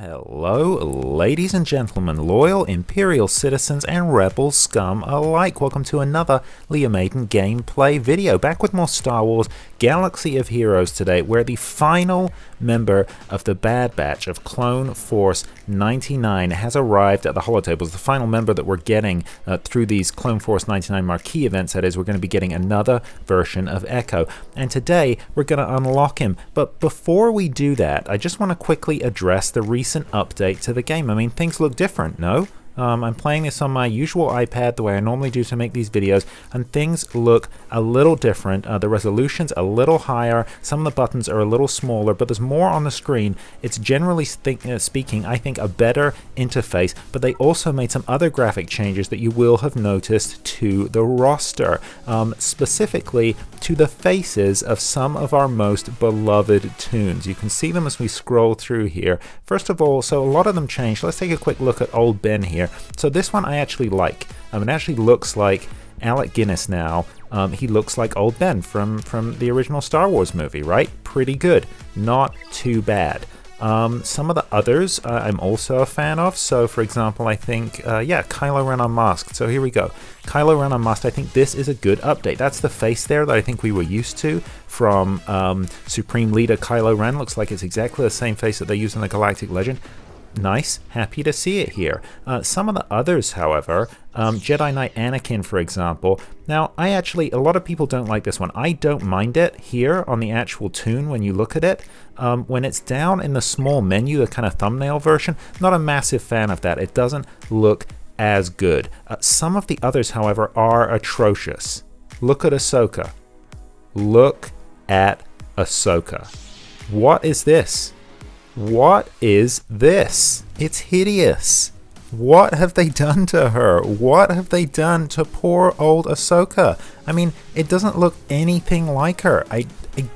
Hello, ladies and gentlemen, loyal Imperial citizens and rebel scum alike. Welcome to another Leah Maiden gameplay video. Back with more Star Wars Galaxy of Heroes today, where the final member of the Bad Batch of Clone Force 99 has arrived at the holotables. The final member that we're getting through these Clone Force 99 Marquee events, that is, we're going to be getting another version of Echo. And today, we're going to unlock him. But before we do that, I just want to quickly address the recent update to the game. I mean, things look different, no? I'm playing this on my usual iPad the way I normally do to make these videos, and things look a little different. The resolution's a little higher, some of the buttons are a little smaller, but there's more on the screen. It's generally speaking, I think, a better interface, but they also made some other graphic changes that you will have noticed to the roster, specifically to the faces of some of our most beloved toons. You can see them as we scroll through here. First of all, so a lot of them changed. Let's take a quick look at old Ben here. So this one I actually like. It actually looks like Alec Guinness now. He looks like old Ben from the original Star Wars movie, right? Pretty good. Not too bad. Some of the others I'm also a fan of. So for example, I think, Kylo Ren Unmasked. So here we go. Kylo Ren Unmasked, I think this is a good update. That's the face there that I think we were used to from Supreme Leader Kylo Ren. Looks like it's exactly the same face that they used in the Galactic Legend. Nice, happy to see it here. Some of the others, however, Jedi Knight Anakin, for example. Now, a lot of people don't like this one. I don't mind it here on the actual toon when you look at it. When it's down in the small menu, the kind of thumbnail version, not a massive fan of that. It doesn't look as good. Some of the others, however, are atrocious. Look at Ahsoka. Look at Ahsoka. What is this? What is this? It's hideous. What have they done to her? What have they done to poor old Ahsoka? I mean, it doesn't look anything like her. I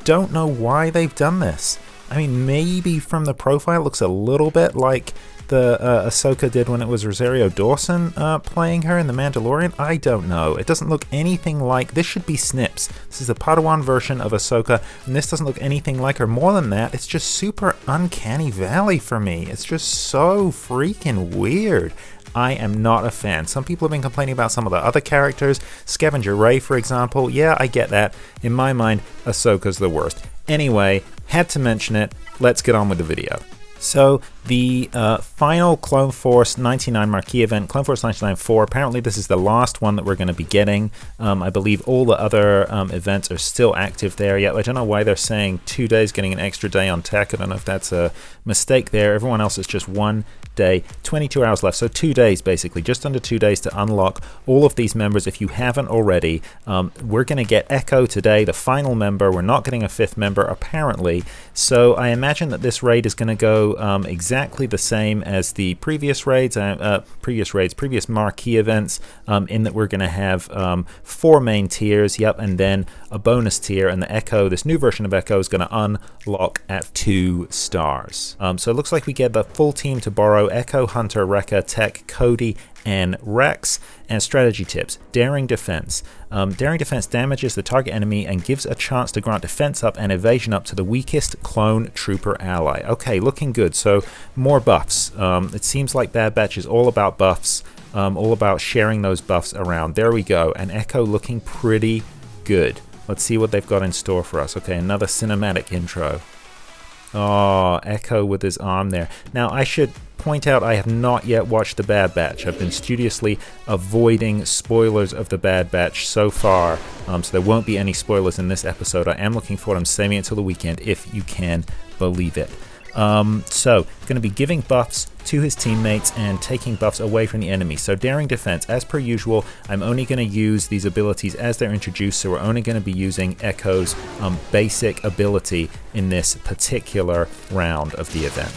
don't know why they've done this. I mean, maybe from the profile it looks a little bit like the Ahsoka did when it was Rosario Dawson playing her in The Mandalorian. I don't know. It doesn't look anything like... This should be Snips. This is the Padawan version of Ahsoka, and this doesn't look anything like her. More than that, it's just super uncanny valley for me. It's just so freaking weird. I am not a fan. Some people have been complaining about some of the other characters. Scavenger Ray, for example. Yeah, I get that. In my mind, Ahsoka's the worst. Anyway, had to mention it. Let's get on with the video. So the final Clone Force 99 Marquee event, Clone Force 99-4, apparently this is the last one that we're going to be getting. I believe all the other events are still active there yet. I don't know why they're saying 2 days, getting an extra day on tech. I don't know if that's a mistake there. Everyone else is just 1 day, 22 hours left. So 2 days, basically, just under 2 days to unlock all of these members if you haven't already. We're going to get Echo today, the final member. We're not getting a fifth member, apparently. So I imagine that this raid is going to go exactly the same as the previous raids, previous Marquee events, in that we're going to have 4 main tiers, and then a bonus tier, and the Echo, this new version of Echo, is going to unlock at 2 stars. So it looks like we get the full team to borrow: Echo, Hunter, Wrecker, Tech, Cody, and Rex. And strategy tips: Daring Defense. Daring Defense damages the target enemy and gives a chance to grant defense up and evasion up to the weakest clone trooper ally. Okay, looking good. So more buffs. It seems like Bad Batch is all about buffs, all about sharing those buffs around. There we go. And Echo looking pretty good. Let's see what they've got in store for us. Okay, another cinematic intro. Oh, Echo with his arm there. Now, I should point out I have not yet watched The Bad Batch. I've been studiously avoiding spoilers of The Bad Batch so far, so there won't be any spoilers in this episode. I am looking forward. I'm saving it till the weekend, if you can believe it. So, going to be giving buffs to his teammates and taking buffs away from the enemy. So Daring Defense, as per usual, I'm only going to use these abilities as they're introduced, so we're only going to be using Echo's basic ability in this particular round of the event.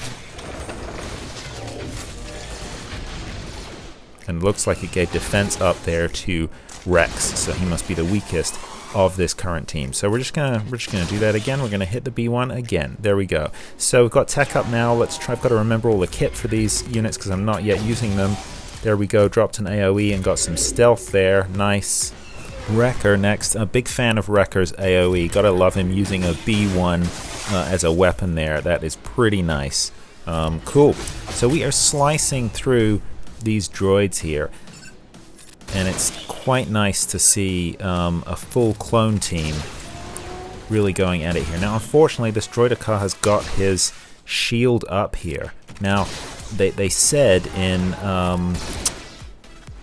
And it looks like it gave defense up there to Rex, so he must be the weakest of this current team. So we're just gonna do that again. We're gonna hit the B1 again. There we go. So we've got tech up now. Let's try. I've got to remember all the kit for these units because I'm not yet using them. There we go. Dropped an AOE and got some stealth there. Nice. Wrecker next. A big fan of Wrecker's AOE. Gotta love him using a B1 as a weapon there. That is pretty nice. Cool. So we are slicing through these droids here, and it's quite nice to see a full clone team really going at it here. Now, unfortunately, this droideka has got his shield up here. Now, they said in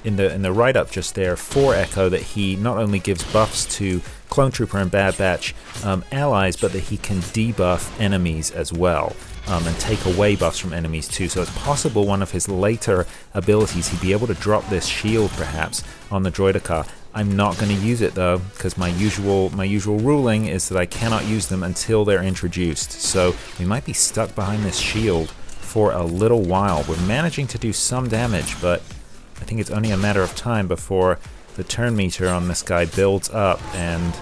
the write-up just there for Echo that he not only gives buffs to Clone Trooper and Bad Batch allies, but that he can debuff enemies as well. And take away buffs from enemies too. So it's possible one of his later abilities, he'd be able to drop this shield perhaps on the droideka. I'm not going to use it though, because my usual ruling is that I cannot use them until they're introduced. So we might be stuck behind this shield for a little while. We're managing to do some damage, but I think it's only a matter of time before the turn meter on this guy builds up and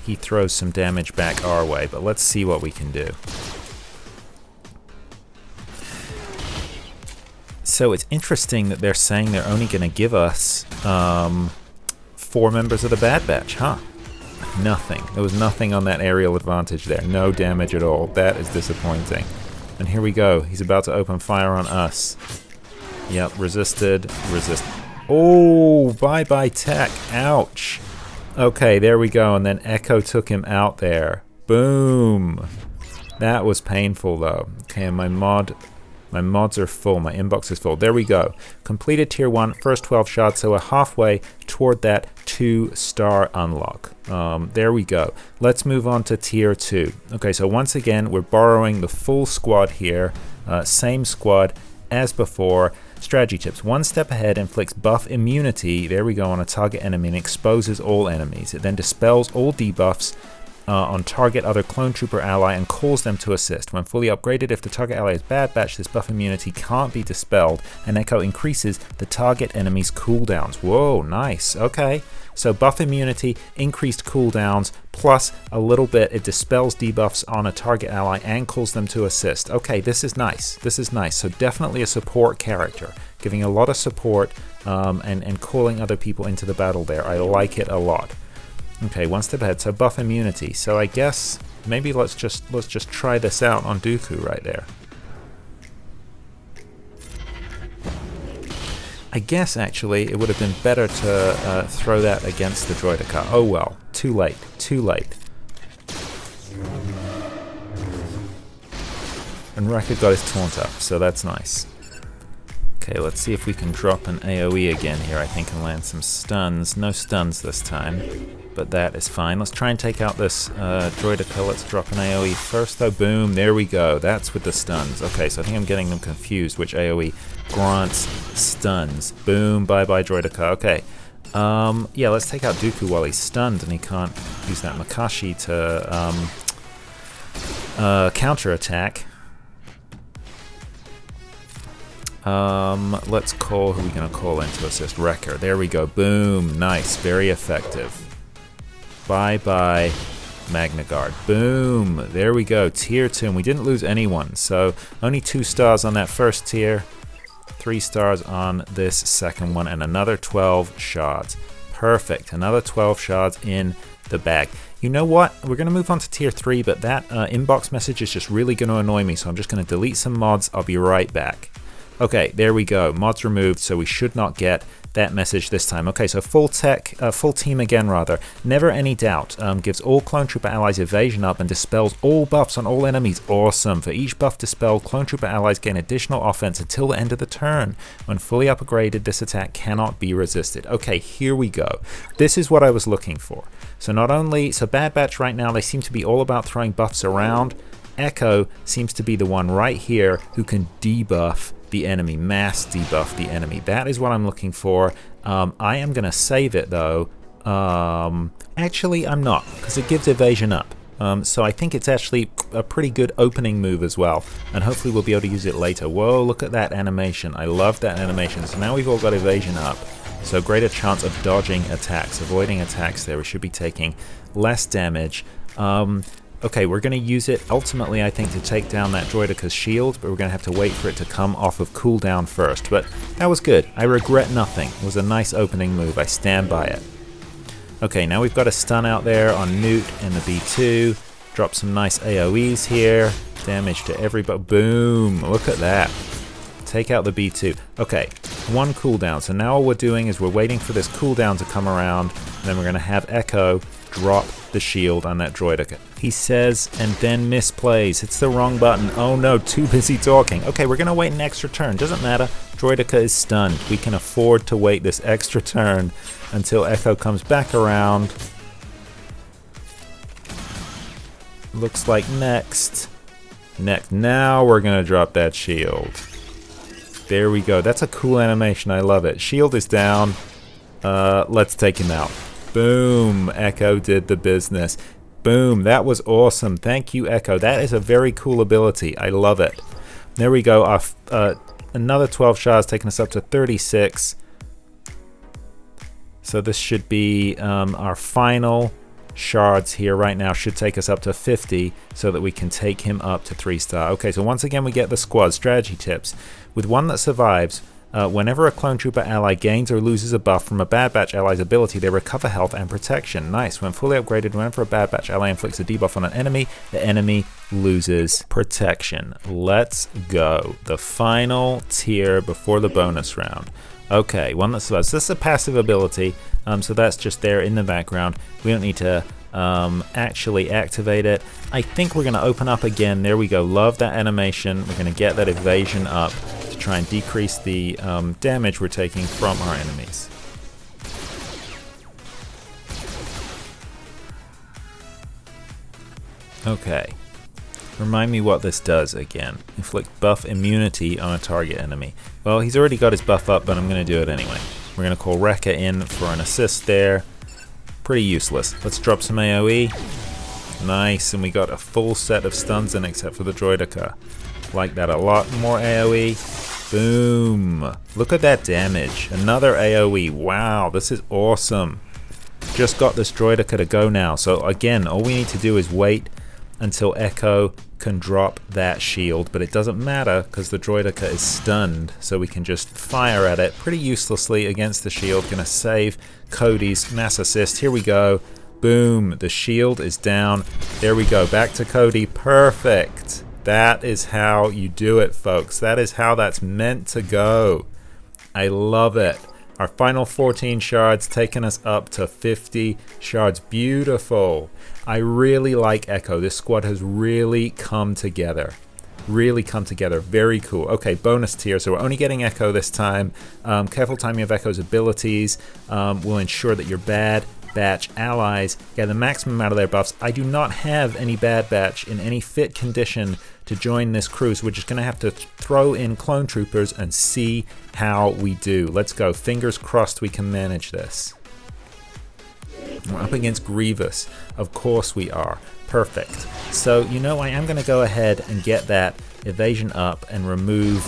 he throws some damage back our way. But let's see what we can do. So it's interesting that they're saying they're only going to give us 4 members of the Bad Batch, huh? Nothing. There was nothing on that aerial advantage there. No damage at all. That is disappointing. And here we go. He's about to open fire on us. Yep, resisted. Oh, bye-bye tech. Ouch. Okay, there we go. And then Echo took him out there. Boom. That was painful, though. Okay, and my mods are full. My inbox is full. There we go. Completed tier 1, first 12 shots. So we're halfway toward that 2-star unlock. There we go. Let's move on to tier 2. Okay, so once again, we're borrowing the full squad here. Same squad as before. Strategy tips. 1 step ahead inflicts buff immunity. There we go, on a target enemy and exposes all enemies. It then dispels all debuffs on target other Clone Trooper ally and calls them to assist. When fully upgraded, if the target ally is Bad Batch, this buff immunity can't be dispelled, and Echo increases the target enemy's cooldowns. Whoa, nice. Okay, so buff immunity, increased cooldowns, plus a little bit, it dispels debuffs on a target ally and calls them to assist. Okay, this is nice. This is nice. So definitely a support character, giving a lot of support and calling other people into the battle there. I like it a lot. Okay, 1 step ahead, so buff immunity. So I guess maybe let's just try this out on Dooku right there. I guess actually it would have been better to throw that against the droideka. Oh well, too late, too late. And Wrecker got his taunt up, so that's nice. Okay, let's see if we can drop an AoE again here, I think, and land some stuns. No stuns this time, but that is fine. Let's try and take out this droideka. Let's drop an AoE first, though. Boom, there we go. That's with the stuns. Okay, so I think I'm getting them confused, which AoE grants stuns. Boom, bye-bye droideka. Okay, yeah, let's take out Dooku while he's stunned, and he can't use that Makashi to counterattack. Let's call, who are we going to call in to assist? Wrecker. There we go. Boom. Nice. Very effective. Bye-bye Magna Guard. Boom. There we go. Tier 2. And we didn't lose anyone. So only 2 stars on that first tier. 3 stars on this second one. And another 12 shards. Perfect. Another 12 shards in the bag. You know what? We're going to move on to tier 3, but that inbox message is just really going to annoy me. So I'm just going to delete some mods. I'll be right back. Okay, there we go. Mods removed, so we should not get that message this time. Okay, so full team again rather. Never any doubt. Gives all Clone Trooper allies evasion up and dispels all buffs on all enemies. Awesome. For each buff dispelled, Clone Trooper allies gain additional offense until the end of the turn. When fully upgraded, this attack cannot be resisted. Okay, here we go. This is what I was looking for. So not only, so Bad Batch right now, they seem to be all about throwing buffs around. Echo seems to be the one right here who can debuff the enemy, mass debuff the enemy. That is what I'm looking for. I am going to save it though. Actually, I'm not, because it gives evasion up. So I think it's actually a pretty good opening move as well, and hopefully we'll be able to use it later. Whoa, look at that animation. I love that animation. So now we've all got evasion up, so greater chance of dodging attacks, avoiding attacks there. We should be taking less damage. Okay, we're going to use it ultimately, I think, to take down that droideka's shield, but we're going to have to wait for it to come off of cooldown first. But that was good. I regret nothing. It was a nice opening move. I stand by it. Okay, now we've got a stun out there on Newt in the B2. drop some nice AoEs here. Damage to everybody. Boom. Look at that. Take out the B2. Okay, one cooldown. So now all we're doing is we're waiting for this cooldown to come around. And then we're going to have Echo drop the shield on that Droideka. He says, and then misplays. It's the wrong button. Oh no, too busy talking. Okay, we're going to wait an extra turn. Doesn't matter. Droideka is stunned. We can afford to wait this extra turn until Echo comes back around. Looks like next. Now we're going to drop that shield. There we go. That's a cool animation. I love it. Shield is down. Let's take him out. Boom. Echo did the business. Boom. That was awesome. Thank you, Echo. That is a very cool ability. I love it. There we go. Another 12 shards taking us up to 36. So this should be our final shards here right now. Should take us up to 50 so that we can take him up to 3-star. Okay, so once again we get the squad strategy tips. With one that survives, whenever a clone trooper ally gains or loses a buff from a Bad Batch ally's ability, they recover health and protection. Nice. When fully upgraded, whenever a Bad Batch ally inflicts a debuff on an enemy, the enemy loses protection. Let's go. The final tier before the bonus round. Okay, one that survives. This is a passive ability, so that's just there in the background. We don't need to actually activate it. I think we're going to open up again. There we go. Love that animation. We're going to get that evasion up to try and decrease the damage we're taking from our enemies. Okay. Remind me what this does again. Inflict buff immunity on a target enemy. Well, he's already got his buff up, but I'm going to do it anyway. We're going to call Rekka in for an assist there. Pretty useless. Let's drop some AoE. Nice, and we got a full set of stuns in except for the Droideka. Like that a lot. More AoE. Boom. Look at that damage. Another AoE. Wow, this is awesome. Just got this Droideka to go now. So again, all we need to do is wait until Echo can drop that shield, but it doesn't matter because the Droideka is stunned, so we can just fire at it pretty uselessly against the shield. Gonna save Cody's mass assist. Here we go. Boom, the shield is down. There we go, back to Cody. Perfect. That is how you do it, folks. That is how that's meant to go. I love it. Our final 14 shards taking us up to 50 shards. Beautiful. I really like Echo. This squad has really come together. Really come together. Very cool. Okay, bonus tier. So we're only getting Echo this time. Careful timing of Echo's abilities will ensure that your Bad Batch allies get the maximum out of their buffs. I do not have any Bad Batch in any fit condition to join this crew, so we're just going to have to throw in clone troopers and see how we do. Let's go. Fingers crossed we can manage this. We're up against Grievous. Of course we are. Perfect. So, you know, I am going to go ahead and get that evasion up and remove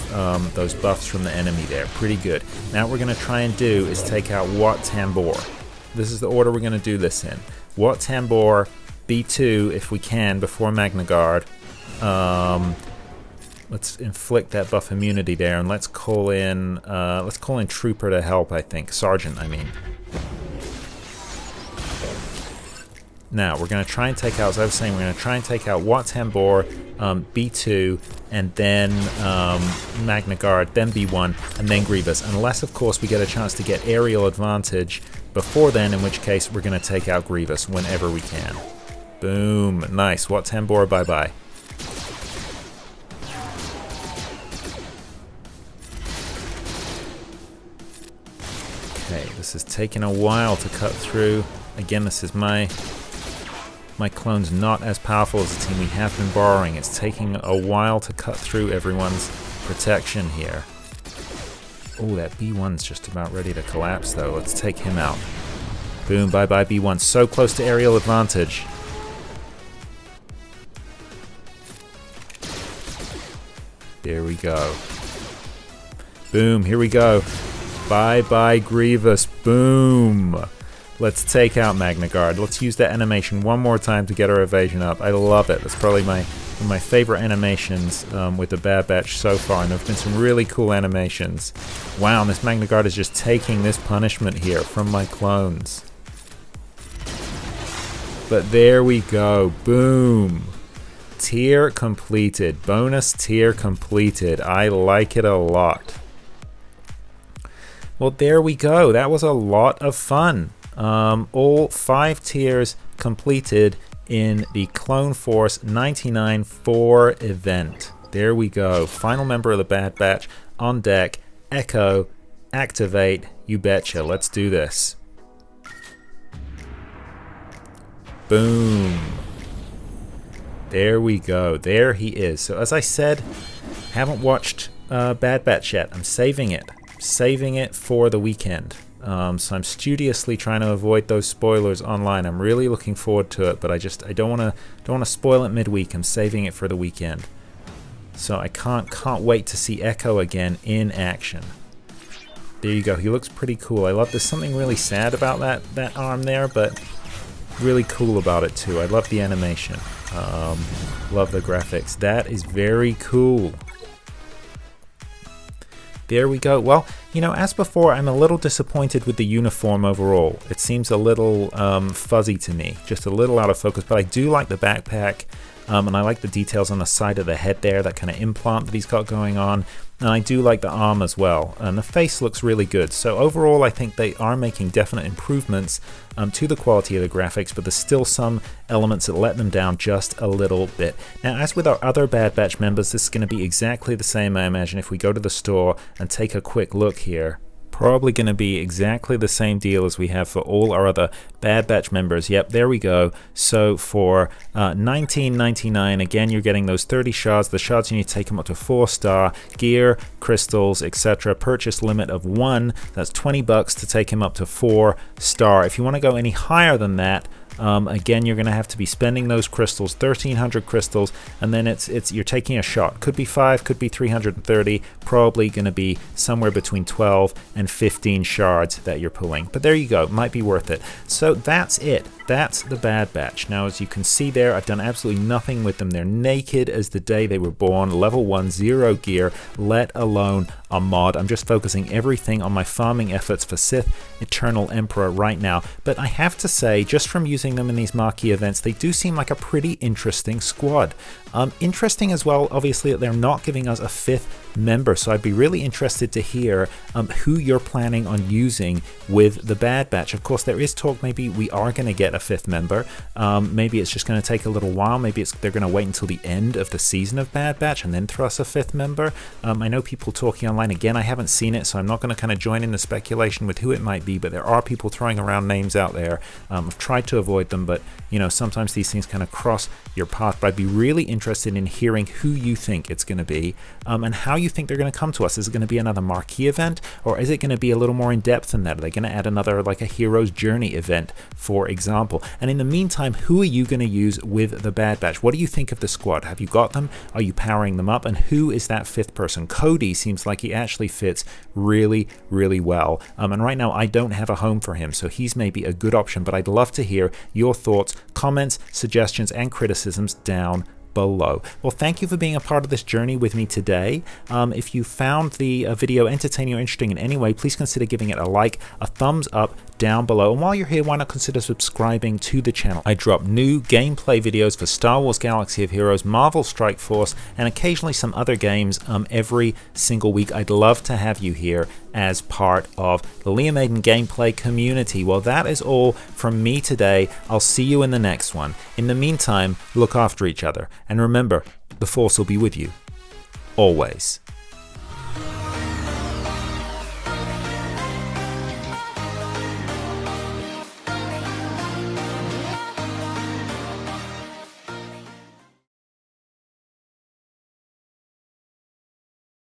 those buffs from the enemy there. Pretty good. Now what we're going to try and do is take out Wat Tambor. This is the order we're going to do this in. Wat Tambor, B2 if we can before Magna Guard. Let's inflict that buff immunity there, and let's call in Trooper to help. I think Sergeant. I mean. Now we're going to try and take out, as I was saying, we're going to try and take out Wat Tambor, B2, and then Magna Guard, then B1, and then Grievous. Unless, of course, we get a chance to get aerial advantage before then, in which case we're going to take out Grievous whenever we can. Boom. Nice. Wat Tambor, bye-bye. Okay, this is taking a while to cut through. Again, this is my clone's not as powerful as the team we have been borrowing. It's taking a while to cut through everyone's protection here. Oh, that B1's just about ready to collapse, though. Let's take him out. Boom, bye-bye, B1. So close to aerial advantage. There we go. Boom, here we go. Bye-bye, Grievous. Boom. Let's take out Magna Guard. Let's use that animation one more time to get our evasion up. I love it. That's probably one of my favorite animations with the Bad Batch so far, and there have been some really cool animations. Wow, and this Magna Guard is just taking this punishment here from my clones. But there we go. Boom. Tier completed. Bonus tier completed. I like it a lot. Well, there we go. That was a lot of fun. All 5 tiers completed in the Clone Force 99 4 event. There we go. Final member of the Bad Batch on deck. Echo, activate. You betcha. Let's do this. Boom. There we go. There he is. So as I said, haven't watched Bad Batch yet. I'm saving it. Saving it for the weekend. So I'm studiously trying to avoid those spoilers online. I'm really looking forward to it, but I don't want to spoil it midweek. I'm saving it for the weekend. So I can't wait to see Echo again in action. There you go. He looks pretty cool. I love. There's something really sad about that arm there, but really cool about it too. I love the animation. Love the graphics. That is very cool. There we go. Well, you know, as before, I'm a little disappointed with the uniform overall. It seems a little fuzzy to me, just a little out of focus, but I do like the backpack, and I like the details on the side of the head there, that kind of implant that he's got going on, and I do like the arm as well, and the face looks really good. So overall, I think they are making definite improvements to the quality of the graphics, but there's still some elements that let them down just a little bit. Now, as with our other Bad Batch members, this is going to be exactly the same, I imagine, if we go to the store and take a quick look here. Probably going to be exactly the same deal as we have for all our other Bad Batch members. Yep, there we go. So for $19.99, again, you're getting those 30 shards. The shards, you need to take them up to 4-star. Gear, crystals, etc. Purchase limit of 1. That's $20 to take him up to 4-star. If you want to go any higher than that, again, you're going to have to be spending those crystals, 1,300 crystals, and then you're taking a shot. Could be 5, could be 330, probably going to be somewhere between 12 and 15 shards that you're pulling. But there you go, might be worth it. So that's it. That's the Bad Batch. Now, as you can see there, I've done absolutely nothing with them. They're naked as the day they were born, level 1, 0 gear, let alone a mod. I'm just focusing everything on my farming efforts for Sith Eternal Emperor right now. But I have to say, just from using them in these marquee events, they do seem like a pretty interesting squad. Interesting as well, obviously, that they're not giving us a 5th member, so I'd be really interested to hear who you're planning on using with the Bad Batch. Of course, there is talk maybe we are going to get a 5th member. Maybe it's just going to take a little while. Maybe they're going to wait until the end of the season of Bad Batch and then throw us a 5th member. I know people talking online. Again, I haven't seen it, so I'm not going to kind of join in the speculation with who it might be, but there are people throwing around names out there. I've tried to avoid them, but you know, sometimes these things kind of cross your path. But I'd be really interested in hearing who you think it's going to be, and how you think they're going to come to us. Is it going to be another marquee event, or is it going to be a little more in depth than that? Are they going to add another, like a hero's journey event, for example? And in the meantime, who are you going to use with the Bad Batch? What do you think of the squad? Have you got them? Are you powering them up? And who is that 5th person? Cody seems like he actually fits really, really well. And right now I don't have a home for him, so he's maybe a good option, but I'd love to hear your thoughts, comments, suggestions, and criticisms down below. Well, thank you for being a part of this journey with me today. If you found the video entertaining or interesting in any way, please consider giving it a like, a thumbs up down below, and while you're here, why not consider subscribing to the channel. I drop new gameplay videos for Star Wars Galaxy of Heroes, Marvel Strike Force, and occasionally some other games every single week. I'd love to have you here as part of the Liam Aiden gameplay community. Well, that is all from me today. I'll see you in the next one. In the meantime, look after each other, and remember, the Force will be with you always.